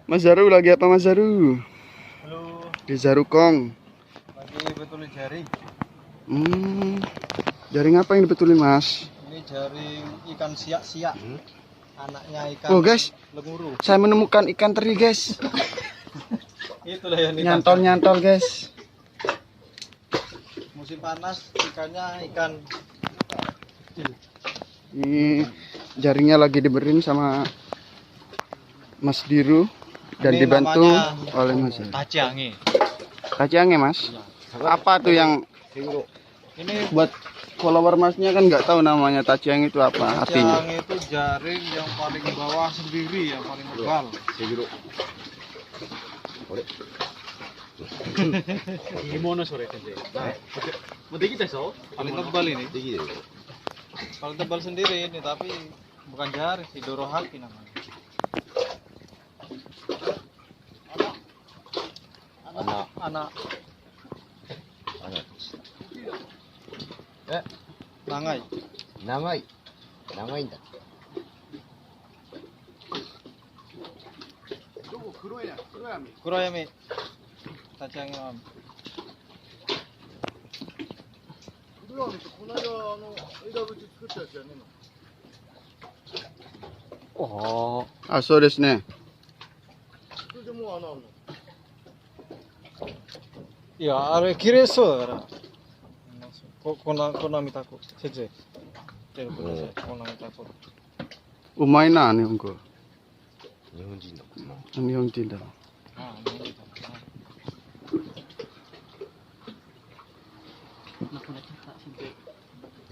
Mas Zaru lagi apa Mas Zaru? Halo, Di Zarukong. lagi betulin jaring. Jaring apa yang dibetulin Mas? Ini jaring ikan siak-siak. Anaknya ikan Oh guys, lemuru. saya menemukan ikan teri guys. Itulah yang Nyantol-nyantol guys. Musim panas ikannya ikan kecil. Ini jaringnya lagi diberin sama Mas Diru dan Ini dibantu namanya oleh Mas Zaru. Tajange. Kacangnya Mas? Apa tuh yang Ini buat follower Masnya kan nggak tahu namanya tajiang itu apa artinya? Tajange itu jaring yang paling bawah sendiri, yang paling tebal. Paling tebal ini. Paling tebal sendiri ini, tapi bukan jaring sih, dorohaki namanya. Anak nangai. 長いんだ。 Kuroyami. Tajange mam. Oh, あ、そうですね。 Ya, are kireso ara. Kona mitaku. Seje. Teru kudasai. Kona mitaku. うまいな、日本語。日本人だもんな。日本人だ。 Ah, ini kita. Ah.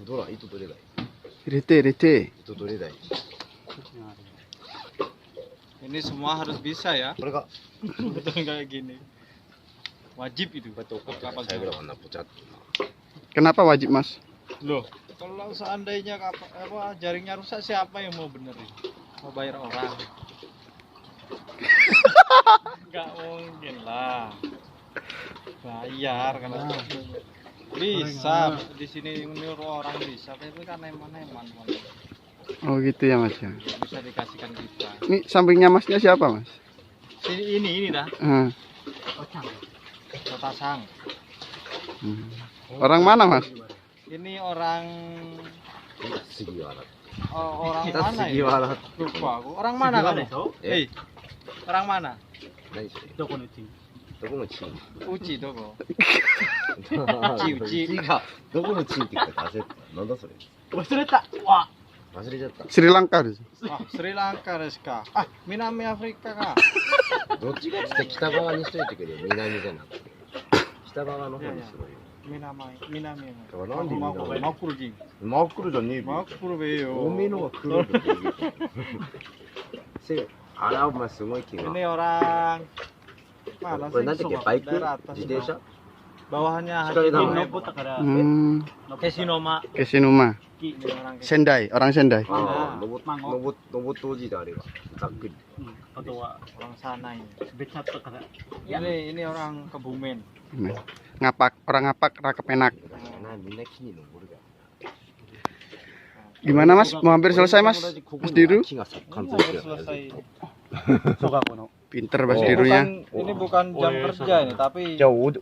どら、糸どれだい？入れて、入れて。 糸どれだい？ Ini semua harus bisa ya. これが Betul kayak gini. Wajib itu. betul Kapal saya jaring. bilang warna pucat. Kenapa wajib Mas? Loh, kalau seandainya jaringnya rusak, siapa yang mau benerin? Mau bayar orang? Nggak mungkin lah. Bayar kan? Bisa di sini nyuruh orang bisa, tapi kan eman-eman. Oh gitu ya Mas ya. Bisa dikasihkan kita. Ini sampingnya Masnya siapa Mas? Ini dah. Hmm. Kotasang. Orang mana Mas? Ini orang 杉原。 orang mana 杉 ya? 原。 Lupa aku. Orang mana kamu? Hei, orang mana? 何それ？どこのチーム？どこのチーム？ Uji doko. チームがどこのチームって言ったか焦った。なんだそれ？忘れちゃった。 Sri Lankaです。 Ah, Sri Lanka desu ka? Ah,南アフリカか。どっちかっつって北側にしといてくれよ。南じゃなくて。北側の方にしろよ。南。だからなんで南？ Makurji. 真っ黒じゃねえべ。 Makurbe おめえの yo. が黒いって言うけあら、お前すごい気が。 Ini orang mana これ sih? なんだっけ Semua バイク daerah atas 自転車 bawahnya Sekali Haji nama. Nobo. Kesinoma. Kesinuma. Ini orang Sendai, orang Sendai. ああ、登っておじいであれば、ざっくり。 orang sana ini. Ini orang Kebumen. Ngapak, orang ngapak, kepenak. みんな木に登るが。 Gimana Mas? Mau hampir selesai Mas? Mas Diru? 木がさ Ini 貫通 hampir してる。 selesai. Pinter Mas Oh. Dirunya. Ini bukan jam kerja ini, tapi じゃあ、上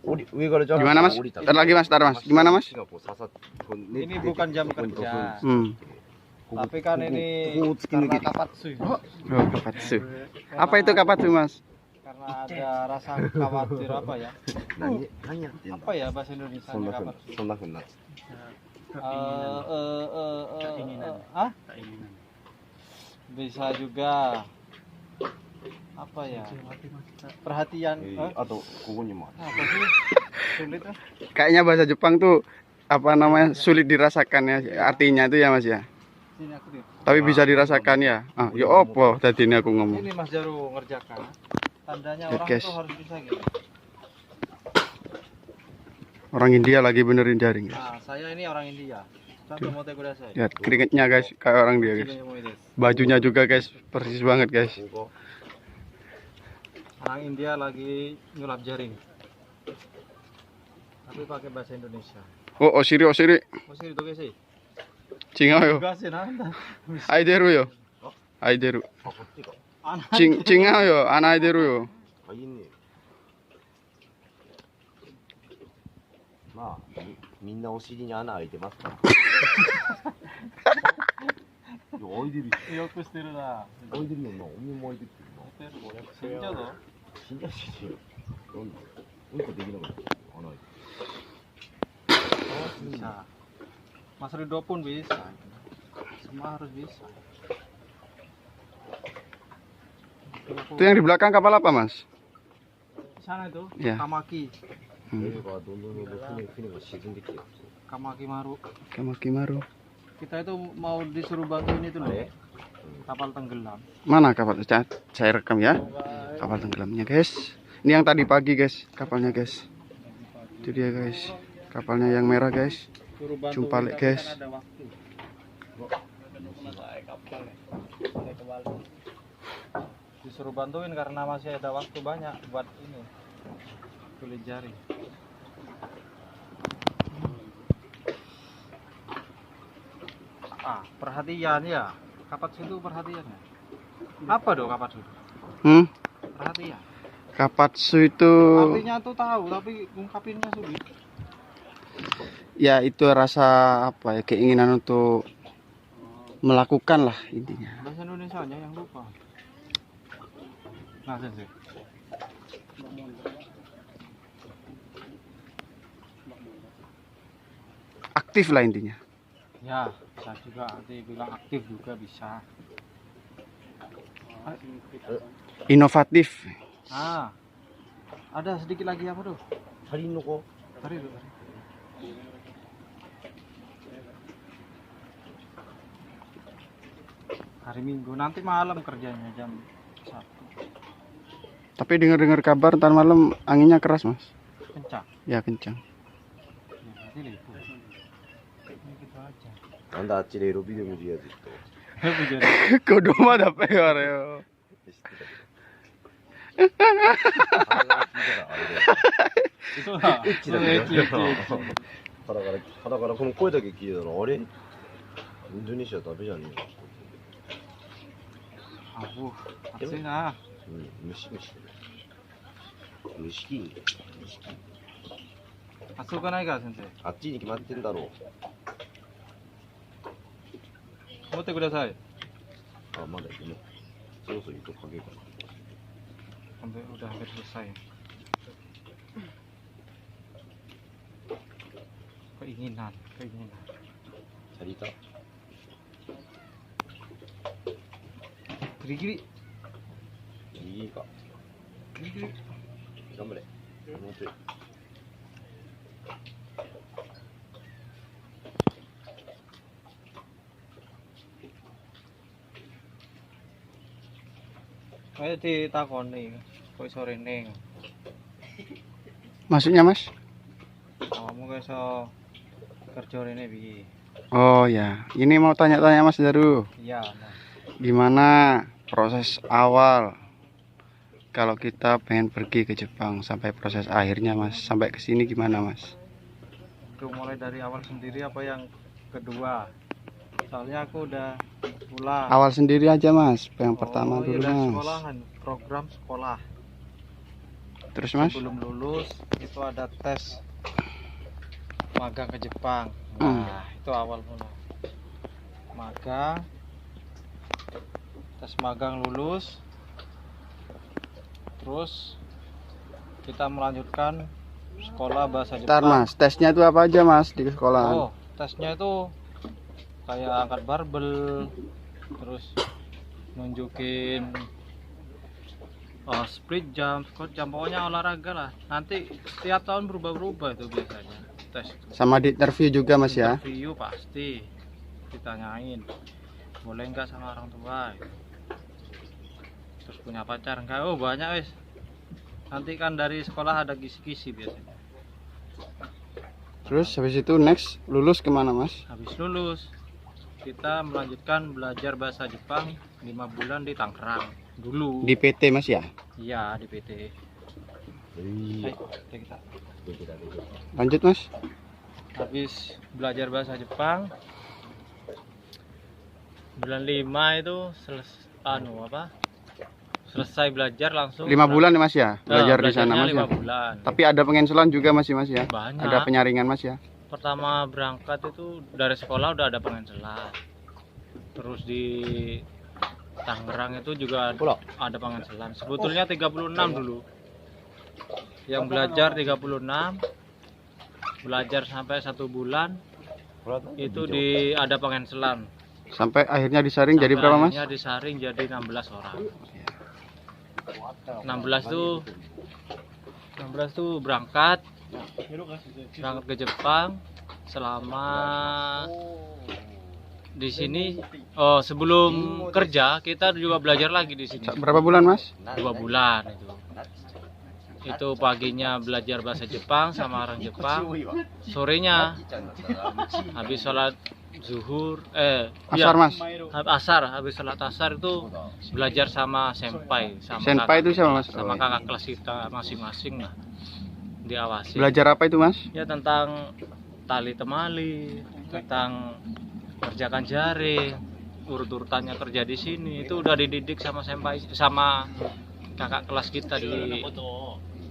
からじゃあ Gimana Mas? 降りた Ntar lagi Mas, ntar Mas. Gimana Mas? 木がこう刺さってこうね ini bukan jam kerja. Tapi kan ini Kuku segini karena gini. kapatsu. Oh, kapatsu. Apa itu kapatsu Mas? Karena ada rasa khawatir apa ya? 何やってんだ Apa ya bahasa Indonesia そんなふう kapatsu? そんなふうになって Ah? Bisa juga apa ya? Perhatian. あとここにもある Apa sih? Sulit ah. Kayaknya bahasa Jepang tuh apa namanya sulit dirasakan ya artinya itu ya Mas ya. Sini aku lihat. Tapi bisa dirasakan ya. Ah, ya opo tadi ini aku ngomong. Ini Mas Jaru ngerjakan. Tandanya Ya, orang guys. tuh harus bisa gitu. Orang India lagi benerin jaring. Nah, saya ini orang India. Satu mote kudasai. Lihat keringetnya guys, kayak orang dia guys. Bajunya juga guys, persis banget guys. ここ Orang India lagi nyulap jaring. Tapi pakai bahasa Indonesia. Oh, osiri osiri. Masih itu guys sih. Cingao yo. Gasin anda. Aideru yo. Aideru. あこっちか Anak 징아 요 아나이대로요. あ、いいね。まあ、みんなお尻に穴開いてますから。いや、開いてるよ。 よくしてるな。開いてるよな。お前も開いてるよな。 진짜 너? 死んじゃうしよ。なんでうんこできなかった。穴開いて Oh, bisa. Mas Ridho pun bisa. Semua harus bisa. Itu yang di belakang kapal apa, Mas? Di sana itu, Ya. Kamaki. る。船がどんどんどんどん船が沈んできてる。 Kamaki Maru. Kamakimaru. Kita itu mau disuruh bantuin itu loh. Ada? Kapal tenggelam. Mana kapal? Saya rekam ya. Kapal tenggelamnya, guys. Ini yang tadi pagi, guys. Kapalnya, guys. Itu dia, guys. Kapalnya yang merah, guys. Suruh bantuin, Jumpa lagi, tapi guys. kan ada waktu. Naik kapal ya. Naik ke Bali. Disuruh bantuin karena masih ada waktu banyak buat ini. Kulit jari. Ah, perhatian ya. Kapat situ perhatian ya. Apa dong kapat situ? Perhatian. Kapatsu itu Artinya tuh tahu tapi ngungkapinnya sulit. ya itu rasa apa ya, keinginan untuk melakukan lah intinya. Bahasa Indonesia nya yang lupa. Nah, sensei. Aktif lah intinya. Ya, bisa juga nanti bilang aktif juga bisa. Inovatif. Ah, ada sedikit lagi apa tuh? 足りんの子 Tadi tuh. Tadi. Hari Minggu nanti malam kerjanya jam 1. Tapi dengar-dengar kabar ntar malam anginnya keras, Mas. Kencang. Ya kencang. Ya, berarti libur. Ini gitu aja. なんだあっちでエロビデオ見るやつと。 Jadi Kodoma dapat ya. 知ってたけど。あれ聞いたらあれだよ。 itu lah. エッチだけど。 Eci, eci, eci. だからこの声だけ聞いたらあれインドネシアダメじゃねえよ。 Aduh, pasti nah. うん、虫虫してる。虫キング。虫キング。 Masuk ke naik sensei. あっちに決まってんだろう。 Mote kudasai. あ、まだいるね。そろそろ言うと影が。 Sampai udah hampir selesai. Keinginan. 足りた Giri-giri. いいか。 Giri-giri. 頑張れ。もうちょい。 Kayak ditakoni kok iso rene. Maksudnya, Mas? Kamu kok iso kerja rene piye? Oh ya, ini mau tanya-tanya Mas Daru. Iya, nah. Gimana proses awal kalau kita pengen pergi ke Jepang sampai proses akhirnya, Mas? Sampai ke sini gimana, Mas? Itu mulai dari awal sendiri apa yang kedua? Soalnya aku udah pulang. Awal sendiri aja, Mas. Yang pertama iya, dulu, udah Mas. sekolahan, program sekolah. Terus, Mas? Sebelum lulus itu ada tes magang ke Jepang. Nah, itu awal mula. Magang, tes magang lulus, terus kita melanjutkan sekolah bahasa Bentar, Jepang. Mas. Tesnya itu apa aja, Mas, di sekolah? Oh, tesnya itu kayak angkat barbel, terus nunjukin split jump, squat jump, pokoknya olahraga lah. Nanti setiap tahun berubah-ubah itu biasanya tes itu. Sama di interview juga, Mas, ya? Interview pasti ditanyain boleh nggak sama orang tua, terus punya pacar enggak, oh banyak wes. Nanti kan dari sekolah ada kisi-kisi biasanya. Terus habis itu next lulus kemana, Mas? Habis lulus kita melanjutkan belajar bahasa Jepang 5 bulan di Tangerang dulu. Di PT, Mas, ya? Iya, di PT. いい Ayo, kita. できたできた。 Lanjut, Mas. Habis belajar bahasa Jepang bulan 5 itu Selesai belajar langsung 5 bulan ya mas ya belajar di sana mas ya. 5 bulan. Tapi ada pengenselan juga mas ya. Banyak. Ada penyaringan mas ya. Pertama berangkat itu dari sekolah udah ada pengenselan. Terus di Tangerang itu juga ada pengenselan. Sebetulnya 36 dulu. Yang belajar 36, belajar sampai 1 bulan itu ada pengenselan. Sampai akhirnya disaring jadi berapa mas? Akhirnya disaring jadi 16 orang. 16 tuh berangkat ke Jepang selama di sini. Sebelum kerja kita juga belajar lagi di sini. Berapa bulan mas? 2 bulan itu paginya belajar bahasa Jepang sama orang Jepang, sorenya habis sholat zuhur asar mas. Habis sholat asar itu belajar sama senpai Itu siapa mas? sama kakak kelas kita masing-masing lah, diawasi. Belajar apa itu mas? Ya tentang tali temali, tentang kerjakan jaring, urut-urutannya kerja di sini itu udah dididik sama senpai sama kakak kelas kita di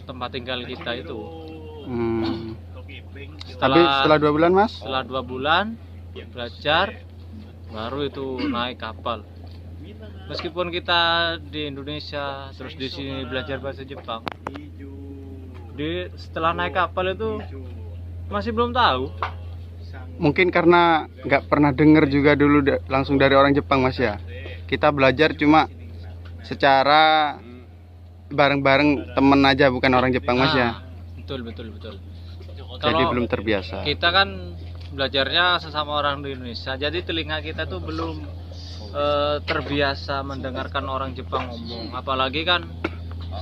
tempat tinggal kita itu. Tapi setelah 2 bulan mas? Setelah 2 bulan belajar baru itu naik kapal. Meskipun kita di Indonesia terus di sini belajar bahasa Jepang, setelah naik kapal itu masih belum tahu. Mungkin karena nggak pernah dengar juga dulu langsung dari orang Jepang mas ya. Kita belajar cuma secara bareng-bareng temen aja, bukan orang Jepang mas ya. Betul. Jadi belum terbiasa. Kita kan belajarnya sesama orang di Indonesia, jadi telinga kita tuh belum terbiasa mendengarkan orang Jepang ngomong. Apalagi kan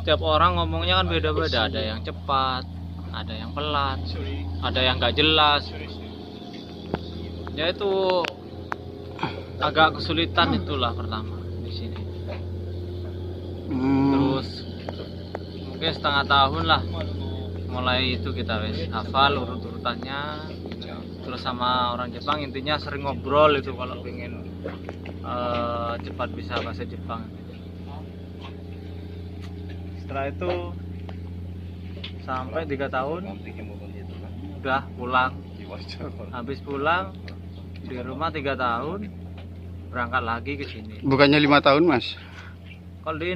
setiap orang ngomongnya kan beda-beda, ada yang cepat, ada yang pelan, ada yang nggak jelas. Ya itu agak kesulitan itulah pertama di sini. Terus mungkin setengah tahun lah mulai itu kita hafal urut-urutannya. Terus sama orang Jepang intinya sering ngobrol itu kalau pengen cepat bisa bahasa Jepang. Setelah itu sampai 3 tahun udah pulang. Habis pulang di rumah 3 tahun berangkat lagi ke sini. Bukannya 5 tahun mas? Kalau di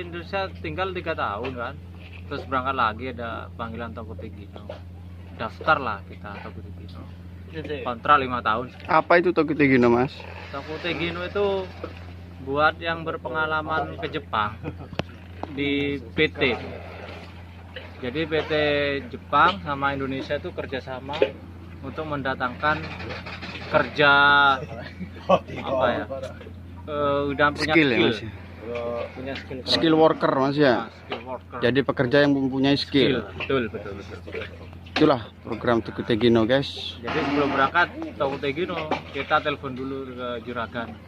Indonesia tinggal 3 tahun kan, terus berangkat lagi ada panggilan Tokutegino, daftar lah kita Tokutegino, kontrak 5 tahun. Apa itu Tokutegino mas? Tokutegino itu buat yang berpengalaman ke Jepang di PT. Jadi PT Jepang sama Indonesia itu kerjasama untuk mendatangkan kerja apa ya? Udah punya skill ya mas ya? Punya skill worker mas ya. Skill worker. Jadi pekerja yang mempunyai skill. Betul. Itulah program Tokutegino guys. Jadi sebelum berangkat Tokutegino kita telepon dulu ke juragan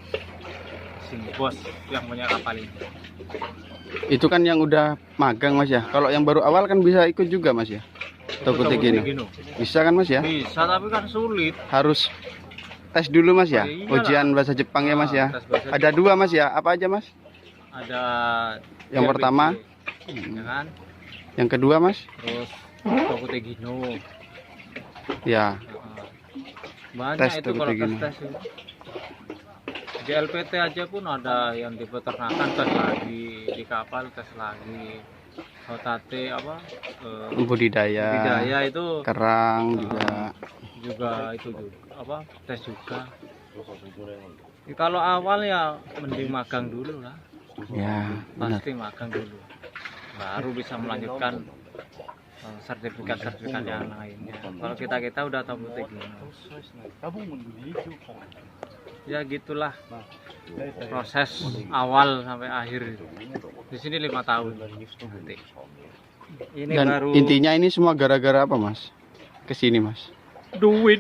sini, bos yang punya kapal ini. Itu kan yang udah magang mas ya. Kalau yang baru awal kan bisa ikut juga mas ya. Tokutegino. Bisa kan mas ya? Bisa, tapi kan sulit. Harus tes dulu mas ya. Iyalah. Ujian bahasa Jepang ya mas ya. Tes bahasa Ada 2 mas ya. Apa aja mas? Ada Yang JLPT, pertama, ya kan? yang kedua mas? Terus Tokutegino. Ya. Banyak Tes itu kalau Tokutegino. tes itu. JLPT aja pun ada yang di peternakan tes lagi, di kapal tes lagi. Hotate budidaya itu Kerang juga. itu juga tes juga. Kalau awal ya mending magang dulu lah. Ya. Benar. Pasti magang dulu. Baru bisa melanjutkan sertifikat yang lainnya. Kalau kita udah tahu ya gitulah proses awal sampai akhir. Di sini 5 tahun. Ini Dan baru intinya ini semua gara-gara apa mas? Kesini mas. duit.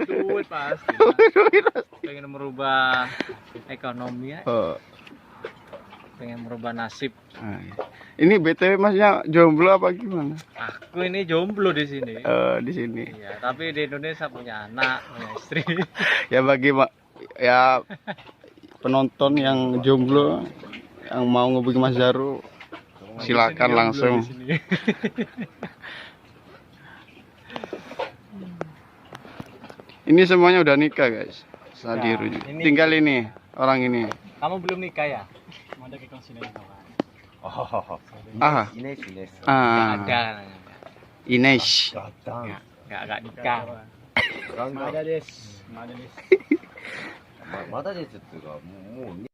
Duit pasti. Pengen merubah ekonomi ya. Pengen merubah nasib. Ini BTW masnya jomblo apa gimana? Aku ini jomblo di sini. Di sini. Iya, tapi di Indonesia punya anak, punya istri. Ya penonton yang jomblo yang mau ngubungi Mas Zaru, silakan langsung. Ini semuanya udah nikah guys, Sadiru. Tinggal ini orang ini. Kamu belum nikah ya? Mau ada kekongsian kawan. Ah, Ines, Ines. Ada. Ines. Enggak nikah. Ada des. まだです。まだですっていうか、もう